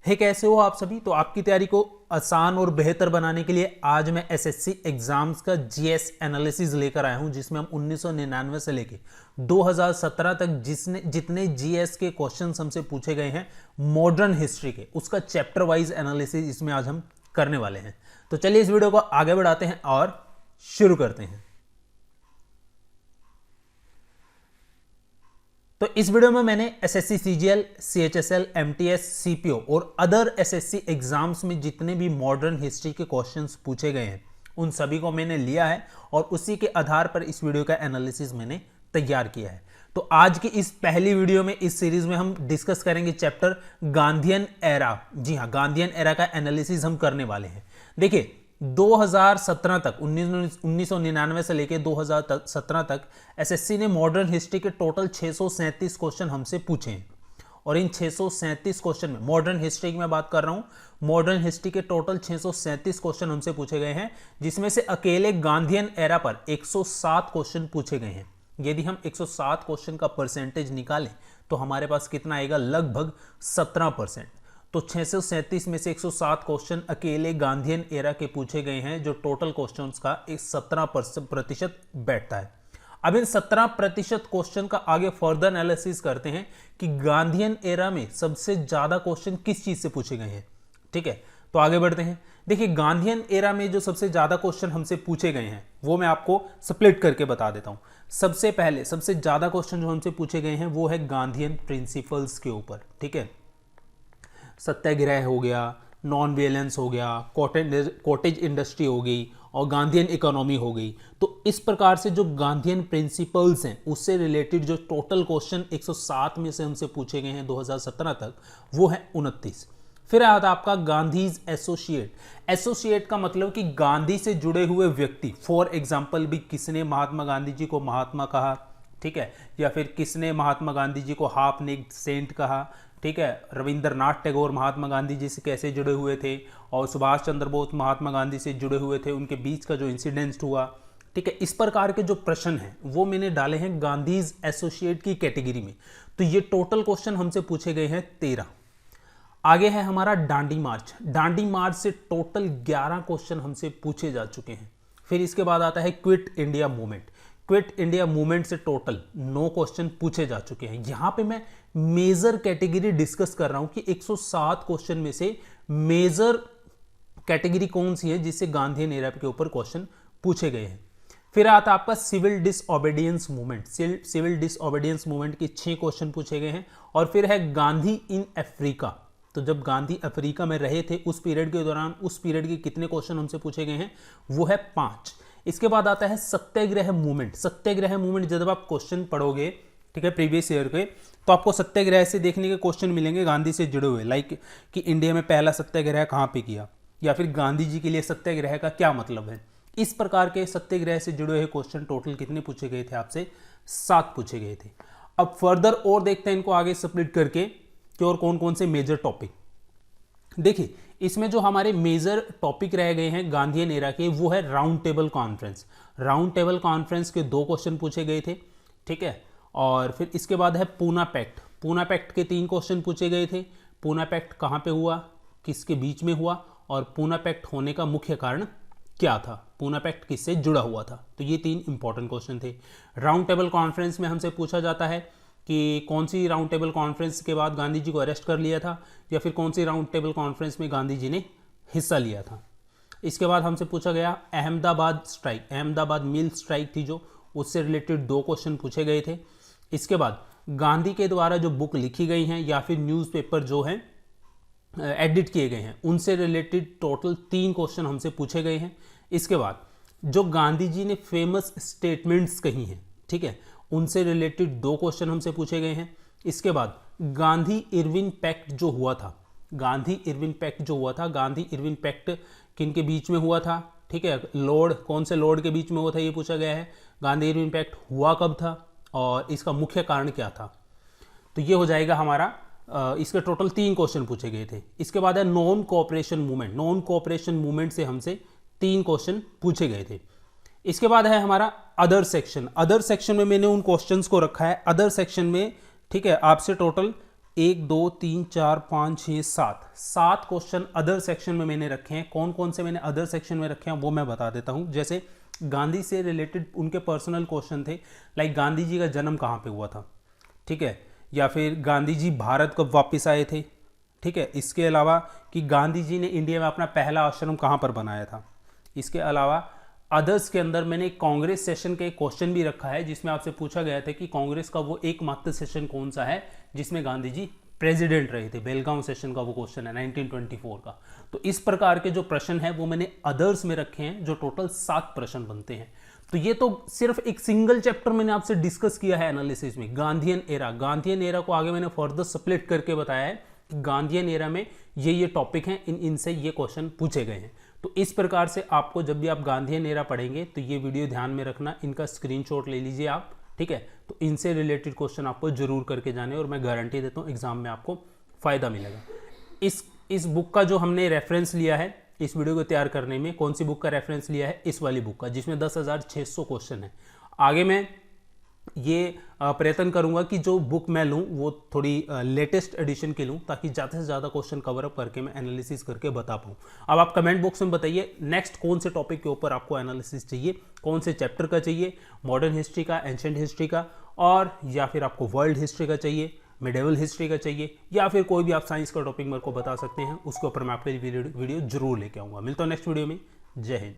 है कैसे हो आप सभी। तो आपकी तैयारी को आसान और बेहतर बनाने के लिए आज मैं एसएससी एग्जाम्स का जीएस एनालिसिस लेकर आया हूं, जिसमें हम 1999 से लेके 2017 तक जितने जीएस के क्वेश्चंस हमसे पूछे गए हैं मॉडर्न हिस्ट्री के, उसका चैप्टर वाइज एनालिसिस इसमें आज हम करने वाले हैं। तो चलिए इस वीडियो को आगे बढ़ाते हैं और शुरू करते हैं। तो इस वीडियो में मैंने SSC CGL, CHSL, MTS, CPO और अदर एसएससी एग्जाम्स में जितने भी मॉडर्न हिस्ट्री के क्वेश्चंस पूछे गए हैं उन सभी को मैंने लिया है और उसी के आधार पर इस वीडियो का एनालिसिस मैंने तैयार किया है। तो आज की इस पहली वीडियो में, इस सीरीज में हम डिस्कस करेंगे चैप्टर गांधीयन एरा। जी हाँ, गांधीयन एरा का एनालिसिस हम करने वाले हैं। देखिए 2017 तक 1999 से लेकर 2017 तक एसएससी ने मॉडर्न हिस्ट्री के टोटल 637 क्वेश्चन हमसे पूछे हैं और इन 637 क्वेश्चन में मॉडर्न हिस्ट्री की मैं बात कर रहा हूं। मॉडर्न हिस्ट्री के टोटल 637 क्वेश्चन हमसे पूछे गए हैं, जिसमें से अकेले गांधीयन एरा पर 107 क्वेश्चन पूछे गए हैं। यदि हम 107 क्वेश्चन का परसेंटेज निकालें तो हमारे पास कितना आएगा, लगभग 17%। तो 637 में से 107 क्वेश्चन अकेले गांधीयन एरा के पूछे गए हैं, जो टोटल क्वेश्चंस का 17% बैठता है। अब इन 17% क्वेश्चन का आगे फर्दर एनालिसिस करते हैं कि गांधीयन एरा में सबसे ज्यादा क्वेश्चन किस चीज से पूछे गए हैं। ठीक है, तो आगे बढ़ते हैं। देखिए गांधीयन एरा में जो सबसे ज्यादा क्वेश्चन हमसे पूछे गए हैं वो मैं आपको स्प्लिट करके बता देता हूं। सबसे पहले सबसे ज्यादा क्वेश्चन जो हमसे पूछे गए हैं वो है गांधीयन प्रिंसिपल्स के ऊपर। ठीक है, सत्याग्रह हो गया, नॉन वेलेंस हो गया, कॉटेज इंडस्ट्री हो गई और गांधीयन इकोनॉमी हो गई। तो इस प्रकार से जो गांधीयन प्रिंसिपल्स हैं उससे रिलेटेड जो टोटल क्वेश्चन 107 में से हमसे पूछे गए हैं 2017 तक, वो है 29। फिर आता आपका गांधीज एसोसिएट। एसोसिएट का मतलब कि गांधी से जुड़े हुए व्यक्ति। फॉर एग्जाम्पल भी किसने महात्मा गांधी जी को महात्मा कहा, ठीक है, या फिर किसने महात्मा गांधी जी को हाफ नेक्ड सेंट कहा। ठीक है, रविंद्रनाथ टैगोर महात्मा गांधी जी से कैसे जुड़े हुए थे और सुभाष चंद्र बोस महात्मा गांधी से जुड़े हुए थे, उनके बीच का जो इंसिडेंट हुआ। ठीक है, इस प्रकार के जो प्रश्न हैं वो मैंने डाले हैं गांधीज एसोसिएट की कैटेगरी में। तो ये टोटल क्वेश्चन हमसे पूछे गए हैं 13। आगे है हमारा दांडी मार्च। दांडी मार्च से टोटल 11 क्वेश्चन हमसे पूछे जा चुके हैं। फिर इसके बाद आता है quit India movement. Quit India movement से टोटल 9 क्वेश्चन पूछे जा चुके हैं। यहां पे मैं मेजर कैटेगरी डिस्कस कर रहा हूं कि 107 क्वेश्चन में से मेजर कैटेगरी कौन सी है जिससे गांधीयन एरा के ऊपर क्वेश्चन पूछे गए हैं। फिर आता आपका civil disobedience movement. Civil disobedience movement के 6 क्वेश्चन पूछे गए हैं। और फिर है गांधी इन अफ्रीका। तो जब गांधी अफ्रीका में रहे थे उस पीरियड के दौरान, उस पीरियड के कितने क्वेश्चन हमसे पूछे गए हैं, वो है 5। इसके बाद आता है सत्याग्रह मूवमेंट। सत्याग्रह मूवमेंट जब आप क्वेश्चन पढ़ोगे, ठीक है, प्रीवियस ईयर के, तो आपको सत्याग्रह से देखने के क्वेश्चन मिलेंगे गांधी से जुड़े हुए, लाइक कि इंडिया में पहला सत्याग्रह कहाँ पे किया, या फिर गांधी जी के लिए सत्याग्रह का क्या मतलब है। इस प्रकार के सत्याग्रह से जुड़े हुए क्वेश्चन टोटल कितने पूछे गए थे आपसे, 7 पूछे गए थे। अब फर्दर और देखते हैं इनको आगे स्प्लिट करके कि और कौन कौन से मेजर टॉपिक। देखिए इसमें जो हमारे मेजर टॉपिक रह गए हैं गांधीयन एरा के, वो है round table conference. Round table conference के 2 क्वेश्चन पूछे गए थे। ठीक है, और फिर इसके बाद है पूना पैक्ट। पूना पैक्ट के 3 क्वेश्चन पूछे गए थे। पूना पैक्ट कहाँ पे हुआ, किसके बीच में हुआ और पूना पैक्ट होने का मुख्य कारण क्या था, पूना पैक्ट किससे जुड़ा हुआ था। तो ये 3 इंपॉर्टेंट क्वेश्चन थे। राउंड टेबल कॉन्फ्रेंस में हमसे पूछा जाता है कि कौन सी राउंड टेबल कॉन्फ्रेंस के बाद गांधी जी को अरेस्ट कर लिया था, या फिर कौन सी राउंड टेबल कॉन्फ्रेंस में गांधी जी ने हिस्सा लिया था। इसके बाद हमसे पूछा गया अहमदाबाद स्ट्राइक, अहमदाबाद मिल स्ट्राइक थी जो, उससे रिलेटेड 2 क्वेश्चन पूछे गए थे। इसके बाद गांधी के द्वारा जो बुक लिखी गई हैं या फिर न्यूज़पेपर जो हैं एडिट किए गए हैं, उनसे रिलेटेड टोटल 3 क्वेश्चन हमसे पूछे गए हैं। इसके बाद जो गांधी जी ने फेमस स्टेटमेंट्स कही हैं, ठीक है, उनसे रिलेटेड 2 क्वेश्चन हमसे पूछे गए हैं। इसके बाद गांधी इरविन पैक्ट जो हुआ था, गांधी इरविन पैक्ट जो हुआ था, गांधी इरविन पैक्ट किन के बीच में हुआ था, ठीक है, लॉर्ड, कौन से लॉर्ड के बीच में हुआ था, ये पूछा गया है। गांधी इरविन पैक्ट हुआ कब था और इसका मुख्य कारण क्या था। तो ये हो जाएगा हमारा, इसके टोटल 3 क्वेश्चन पूछे गए थे। इसके बाद है non cooperation movement. Non cooperation movement से हमसे 3 क्वेश्चन पूछे गए थे। इसके बाद है हमारा अदर सेक्शन। अदर सेक्शन में मैंने उन क्वेश्चंस को रखा है अदर सेक्शन में, ठीक है, आपसे टोटल 1 2 3 4 5 6 7 क्वेश्चन अदर सेक्शन में मैंने रखे हैं। कौन कौन से मैंने अदर सेक्शन में रखे हैं वो मैं बता देता हूं। जैसे गांधी से रिलेटेड उनके पर्सनल क्वेश्चन थे, लाइक गांधी जी का जन्म कहाँ पे हुआ था, ठीक है, या फिर गांधी जी भारत कब वापस आए थे, ठीक है। इसके अलावा कि गांधी जी ने इंडिया में अपना पहला आश्रम कहाँ पर बनाया था। इसके अलावा अदर्स के अंदर मैंने कांग्रेस सेशन के क्वेश्चन भी रखा है, जिसमें आपसे पूछा गया था कि कांग्रेस का वो एकमात्र सेशन कौन सा है जिसमें गांधी जी प्रेसिडेंट रहे थे। बेलगांव सेशन का वो क्वेश्चन है 1924 का। तो इस प्रकार के जो प्रश्न है वो मैंने अदर्स में रखे हैं, जो टोटल 7 प्रश्न बनते हैं। तो ये तो सिर्फ एक सिंगल चैप्टर मैंने आपसे डिस्कस किया है एनालिसिस में, गांधीयन एरा। गांधीयन एरा को आगे मैंने फर्दर स्प्लिट करके बताया है कि गांधीयन एरा में ये टॉपिक हैं, इनसे ये क्वेश्चन पूछे गए हैं। तो इस प्रकार से आपको जब भी आप गांधीयन एरा पढ़ेंगे तो ये वीडियो ध्यान में रखना, इनका स्क्रीनशॉट ले लीजिए आप, ठीक है। तो इनसे रिलेटेड क्वेश्चन आपको जरूर करके जाने, और मैं गारंटी देता हूँ एग्जाम में आपको फायदा मिलेगा। इस बुक का जो हमने रेफरेंस लिया है इस वीडियो को तैयार करने में, कौन सी बुक का रेफरेंस लिया है, इस वाली बुक का, जिसमें 10,600 क्वेश्चन है। आगे मैं ये प्रयत्न करूंगा कि जो बुक मैं लूं वो थोड़ी लेटेस्ट एडिशन की लूं, ताकि ज़्यादा से ज़्यादा क्वेश्चन कवर अप करके मैं एनालिसिस करके बता पाऊं। अब आप कमेंट बॉक्स में बताइए नेक्स्ट कौन से टॉपिक के ऊपर आपको एनालिसिस चाहिए, कौन से चैप्टर का चाहिए, मॉडर्न हिस्ट्री का, एंशिएंट हिस्ट्री का, और या फिर आपको वर्ल्ड हिस्ट्री का चाहिए, मिडेवल हिस्ट्री का चाहिए, या फिर कोई भी आप साइंस का टॉपिक मेरे को बता सकते हैं। उसके ऊपर मैं आपके लिए वीडियो जरूर लेके आऊँगा। मिलता हूँ नेक्स्ट वीडियो में। जय हिंद।